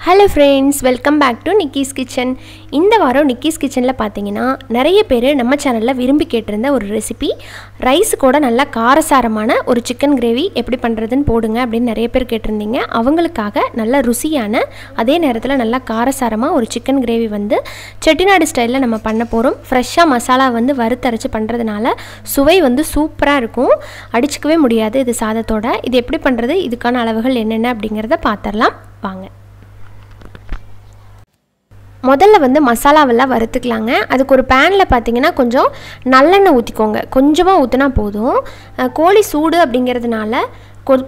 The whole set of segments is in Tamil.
Hello friends, welcome back to Nikki's Kitchen. இந்த வாரம் நிக்கிஸ் கிச்சனில் பார்த்தீங்கன்னா நிறைய பேர் நம்ம சேனலில் விரும்பி கேட்டிருந்த ஒரு ரெசிபி ரைஸ் கூட நல்லா காரசாரமான ஒரு சிக்கன் கிரேவி எப்படி பண்ணுறதுன்னு போடுங்க அப்படின்னு நிறைய பேர் கேட்டிருந்தீங்க. அவங்களுக்காக நல்ல ருசியான அதே நேரத்தில் நல்லா காரசாரமாக ஒரு சிக்கன் கிரேவி வந்து செட்டிநாடு ஸ்டைலில் நம்ம பண்ண போகிறோம். ஃப்ரெஷ்ஷாக மசாலா வந்து வறுத்தரைச்சி பண்ணுறதுனால சுவை வந்து சூப்பராக இருக்கும், அடிச்சுக்கவே முடியாது இது சாதத்தோட. இது எப்படி பண்ணுறது, இதுக்கான அளவுகள் என்னென்ன அப்படிங்கிறத பார்த்துடலாம் வாங்க. முதல்ல வந்து மசாலாவெல்லாம் வறுத்துக்கலாங்க. அதுக்கு ஒரு பேனில் பார்த்தீங்கன்னா கொஞ்சம் நல்லெண்ணெய் ஊற்றிக்கோங்க, கொஞ்சமாக ஊற்றினா போதும். கோழி சூடு அப்படிங்கிறதுனால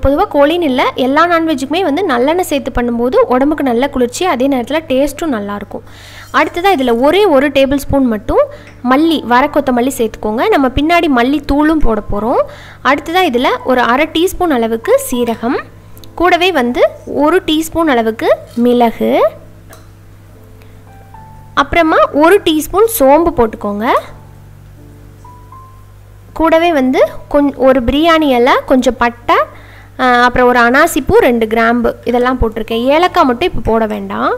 பொதுவாக கோழின்னு இல்லை, எல்லா நான்வெஜ்ஜுக்குமே வந்து நல்லெண்ணெய் சேர்த்து பண்ணும்போது உடம்புக்கு நல்ல குளிர்ச்சி, அதே நேரத்தில் டேஸ்ட்டும் நல்லாயிருக்கும். அடுத்ததாக இதில் ஒரு டேபிள் ஸ்பூன் மட்டும் மல்லி, வரக்கொத்தமல்லி சேர்த்துக்கோங்க. நம்ம பின்னாடி மல்லி தூளும் போட போகிறோம். அடுத்ததாக இதில் ஒரு அரை டீஸ்பூன் அளவுக்கு சீரகம், கூடவே வந்து 1 டீஸ்பூன் அளவுக்கு மிளகு, அப்புறமா 1 டீஸ்பூன் சோம்பு போட்டுக்கோங்க. கூடவே வந்து ஒரு பிரியாணி இலை, கொஞ்சம் பட்டை, அப்புறம் ஒரு அனாசிப்பூ, 2 கிராம்பு இதெல்லாம் போட்டிருக்கேன். ஏலக்காய் மட்டும் இப்போ போட வேண்டாம்.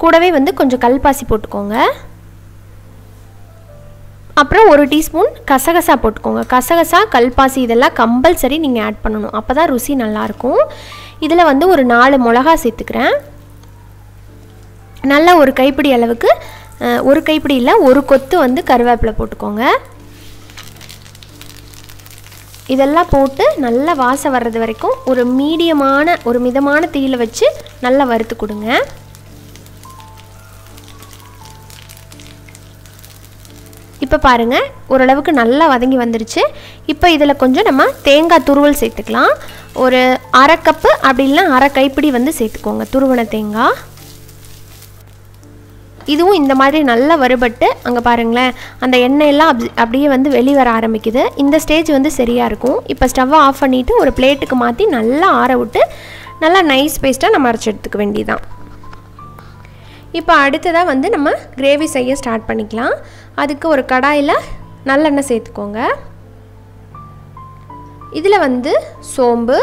கூடவே வந்து கொஞ்சம் கல்பாசி போட்டுக்கோங்க. அப்புறம் 1 டீஸ்பூன் கசகசா போட்டுக்கோங்க. கசகசா, கல்பாசி இதெல்லாம் கம்பல்சரி நீங்கள் ஆட் பண்ணணும், அப்போ தான் ருசி நல்லாயிருக்கும். இதில் வந்து ஒரு 4 மிளகா சேர்த்துக்கிறேன். நல்லா ஒரு கைப்பிடி அளவுக்கு, ஒரு கைப்பிடி இல்லை, ஒரு கொத்து வந்து கருவேப்பிலை போட்டுக்கோங்க. இதெல்லாம் போட்டு நல்லா வாசம் வர்றது வரைக்கும் ஒரு மிதமான தீயில வச்சு நல்லா வறுத்து கொடுங்க. இப்போ பாருங்கள், ஓரளவுக்கு நல்லா வதங்கி வந்துருச்சு. இப்போ இதில் கொஞ்சம் நம்ம தேங்காய் துருவல் சேர்த்துக்கலாம். ஒரு அரை கப்பு அப்படி இல்லைனா அரை கைப்பிடி வந்து சேர்த்துக்கோங்க துருவன தேங்காய். இதுவும் இந்த மாதிரி நல்லா வறுபட்டு அங்கே பாருங்களேன், அந்த எண்ணெயெல்லாம் அப்படியே வந்து வெளியே வர ஆரம்பிக்குது. இந்த ஸ்டேஜ் வந்து சரியாக இருக்கும். இப்போ ஸ்டவ்வை ஆஃப் பண்ணிவிட்டு ஒரு பிளேட்டுக்கு மாற்றி நல்லா ஆற விட்டு நல்லா நைஸ் பேஸ்ட்டாக நம்ம அரைச்சி எடுத்துக்க வேண்டியதான். இப்போ அடுத்ததாக வந்து நம்ம கிரேவி செய்ய ஸ்டார்ட் பண்ணிக்கலாம். அதுக்கு ஒரு கடாயில் நல்லெண்ணெய் சேர்த்துக்கோங்க. இதில் வந்து சோம்பு,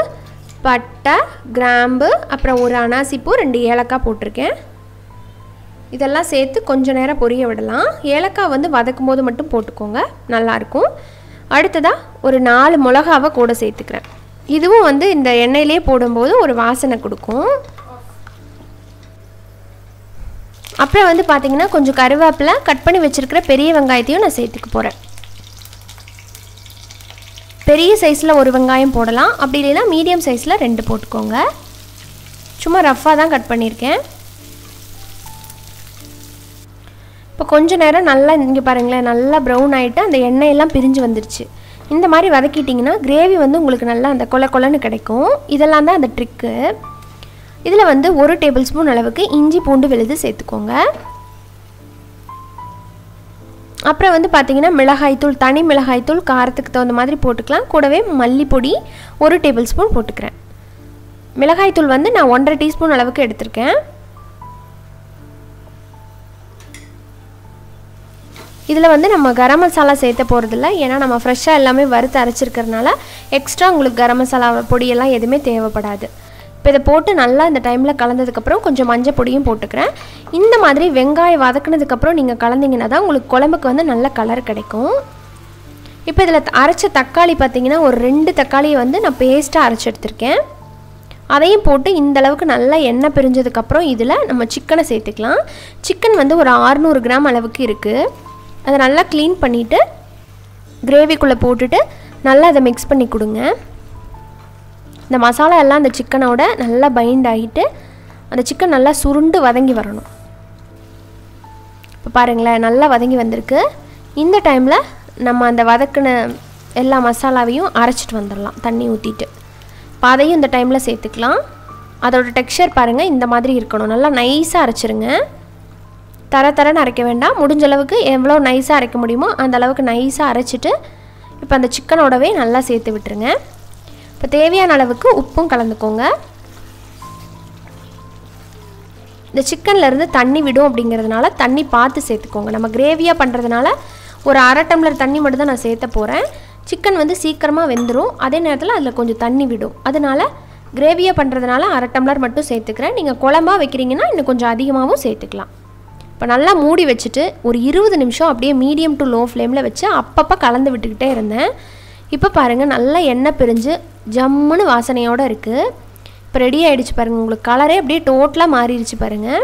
பட்டை, கிராம்பு, அப்புறம் ஒரு அனாசிப்பூ, 2 ஏலக்காய் போட்டிருக்கேன். இதெல்லாம் சேர்த்து கொஞ்சம் நேரம் பொரிய விடலாம். ஏலக்காய் வந்து வதக்கும் போது மட்டும் போட்டுக்கோங்க, நல்லாயிருக்கும். அடுத்ததாக ஒரு 4 மிளகாவை கூட சேர்த்துக்கிறேன். இதுவும் வந்து இந்த எண்ணெயிலே போடும்போது ஒரு வாசனை கொடுக்கும். அப்புறம் வந்து பார்த்திங்கன்னா கொஞ்சம் கருவேப்பிலை, கட் பண்ணி வச்சுருக்கிற பெரிய வெங்காயத்தையும் நான் சேர்த்துக்க போகிறேன். பெரிய சைஸில் ஒரு வெங்காயம் போடலாம், அப்படி இல்லைன்னா மீடியம் சைஸில் 2 போட்டுக்கோங்க. சும்மா ரஃப்பாக தான் கட் பண்ணியிருக்கேன். இப்போ கொஞ்சம் நேரம் நல்லா இங்கே பாருங்களேன், நல்லா ப்ரௌன் ஆகிட்டு அந்த எண்ணெயெல்லாம் பிரிஞ்சு வந்துருச்சு. இந்த மாதிரி வதக்கிட்டிங்கன்னா கிரேவி வந்து உங்களுக்கு நல்லா அந்த கொலன்னு கிடைக்கும். இதெல்லாம் தான் அந்த ட்ரிக்கு. இதில் வந்து 1 டேபிள் ஸ்பூன் அளவுக்கு இஞ்சி பூண்டு விழுது சேர்த்துக்கோங்க. அப்புறம் வந்து பார்த்திங்கன்னா மிளகாய்த்தூள், தனி மிளகாய்த்தூள் காரத்துக்கு தகுந்த மாதிரி போட்டுக்கலாம். கூடவே மல்லிப்பொடி 1 டேபிள் ஸ்பூன் போட்டுக்கிறேன். மிளகாய்த்தூள் வந்து நான் 1.5 டீஸ்பூன் அளவுக்கு எடுத்திருக்கேன். இதில் வந்து நம்ம கரம் மசாலா சேர்த்த போகிறதில்ல, ஏன்னா நம்ம ஃப்ரெஷ்ஷாக எல்லாமே வறுத்து அரைச்சிருக்கிறதுனால எக்ஸ்ட்ரா உங்களுக்கு கரம் மசாலா பொடியெல்லாம் எதுவுமே தேவைப்படாது. இப்போ இதை போட்டு நல்லா இந்த டைமில் கலந்ததுக்கப்புறம் கொஞ்சம் மஞ்சள் பொடியும் போட்டுக்கிறேன். இந்த மாதிரி வெங்காயம் வதக்குனதுக்கப்புறம் நீங்கள் கலந்தீங்கன்னா தான் உங்களுக்கு குழம்புக்கு வந்து நல்ல கலர் கிடைக்கும். இப்போ இதில் அரைச்ச தக்காளி பார்த்திங்கன்னா ஒரு 2 தக்காளியை வந்து நான் பேஸ்ட்டாக அரைச்சி எடுத்திருக்கேன். அதையும் போட்டு இந்தளவுக்கு நல்லா எண்ணெய் பிரிஞ்சதுக்கப்புறம் இதில் நம்ம சிக்கனை சேர்த்துக்கலாம். சிக்கன் வந்து ஒரு 600 கிராம் அளவுக்கு இருக்குது. அதை நல்லா க்ளீன் பண்ணிவிட்டு கிரேவிக்குள்ளே போட்டுட்டு நல்லா அதை மிக்ஸ் பண்ணி கொடுங்க. இந்த மசாலா எல்லாம் அந்த சிக்கனோட நல்லா பைண்ட் ஆகிட்டு அந்த சிக்கன் நல்லா சுருண்டு வதங்கி வரணும். இப்போ பாருங்களேன், நல்லா வதங்கி வந்திருக்கு. இந்த டைமில் நம்ம அந்த வதக்கின எல்லா மசாலாவையும் அரைச்சிட்டு வந்துடலாம் தண்ணி ஊற்றிட்டு. இப்போ அதையும் இந்த டைமில் சேர்த்துக்கலாம். அதோடய டெக்ஸ்சர் பாருங்கள், இந்த மாதிரி இருக்கணும். நல்லா நைஸாக அரைச்சிருங்க, தரன்னு அரைக்க வேண்டாம். முடிஞ்ச அளவுக்கு எவ்வளோ நைஸாக அரைக்க முடியுமோ அந்த அளவுக்கு நைஸாக அரைச்சிட்டு இப்போ அந்த சிக்கனோடவே நல்லா சேர்த்து விட்டுருங்க. இப்போ தேவையான அளவுக்கு உப்பும் கலந்துக்கோங்க. இந்த சிக்கன்லேருந்து தண்ணி விடும் அப்படிங்கிறதுனால தண்ணி பார்த்து சேர்த்துக்கோங்க. நம்ம கிரேவியாக பண்ணுறதுனால ஒரு 1/2 டம்ளர் தண்ணி மட்டும் தான் நான் சேர்த்த போகிறேன். சிக்கன் வந்து சீக்கிரமாக வெந்துடும், அதே நேரத்தில் அதில் கொஞ்சம் தண்ணி விடும். அதனால் கிரேவியாக பண்ணுறதுனால 1/2 டம்ளர் மட்டும் சேர்த்துக்கிறேன். நீங்கள் குழம்பா வைக்கிறீங்கன்னா இன்னும் கொஞ்சம் அதிகமாகவும் சேர்த்துக்கலாம். இப்போ நல்லா மூடி வச்சுட்டு ஒரு 20 நிமிஷம் அப்படியே மீடியம் டு லோ ஃப்ளேமில் வச்சு அப்பப்போ கலந்து விட்டுக்கிட்டே இருந்தேன். இப்போ பாருங்கள் நல்லா எண்ணெய் பிரிஞ்சு ஜம்முன்னு வாசனையோடு இருக்குது. இப்போ ரெடி ஆகிடுச்சு பாருங்கள். உங்களுக்கு கலரே அப்படியே டோட்டலாக மாறிடுச்சு பாருங்கள்.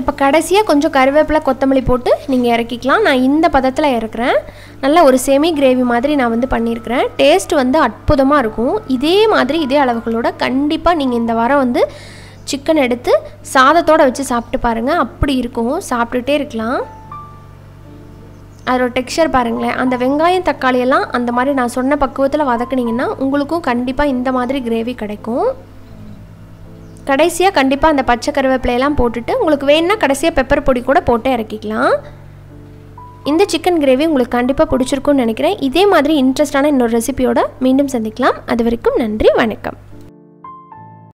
இப்போ கடைசியாக கொஞ்சம் கருவேப்பிலை கொத்தமல்லி போட்டு நீங்கள் இறக்கிக்கலாம். நான் இந்த பதத்தில் இறக்குறேன். நல்ல ஒரு செமி கிரேவி மாதிரி நான் வந்து பண்ணியிருக்கிறேன். டேஸ்ட் வந்து அற்புதமாக இருக்கும். இதே மாதிரி இதே அளவுகளோட கண்டிப்பாக நீங்கள் இந்த வாரம் வந்து சிக்கன் எடுத்து சாதத்தோடு வச்சு சாப்பிட்டு பாருங்கள். அப்படி இருக்கும், சாப்பிட்டுட்டே இருக்கலாம். அதோட டெக்ஸ்சர் பாருங்களேன். அந்த வெங்காயம் தக்காளியெல்லாம் அந்த மாதிரி நான் சொன்ன பக்குவத்தில் வதக்குனிங்கன்னா உங்களுக்கும் கண்டிப்பாக இந்த மாதிரி கிரேவி கிடைக்கும். கடைசியாக கண்டிப்பாக அந்த பச்சை கருவேப்பிலையெல்லாம் போட்டுட்டு உங்களுக்கு வேணுன்னா கடைசியாக பெப்பர் பொடி கூட போட்டு இறக்கிக்கலாம். இந்த சிக்கன் கிரேவி உங்களுக்கு கண்டிப்பாக பிடிச்சிருக்கும்னு நினைக்கிறேன். இதே மாதிரி இன்ட்ரெஸ்டான இன்னொரு ரெசிபியோட மீண்டும் சந்திக்கலாம். அது வரைக்கும் நன்றி, வணக்கம்.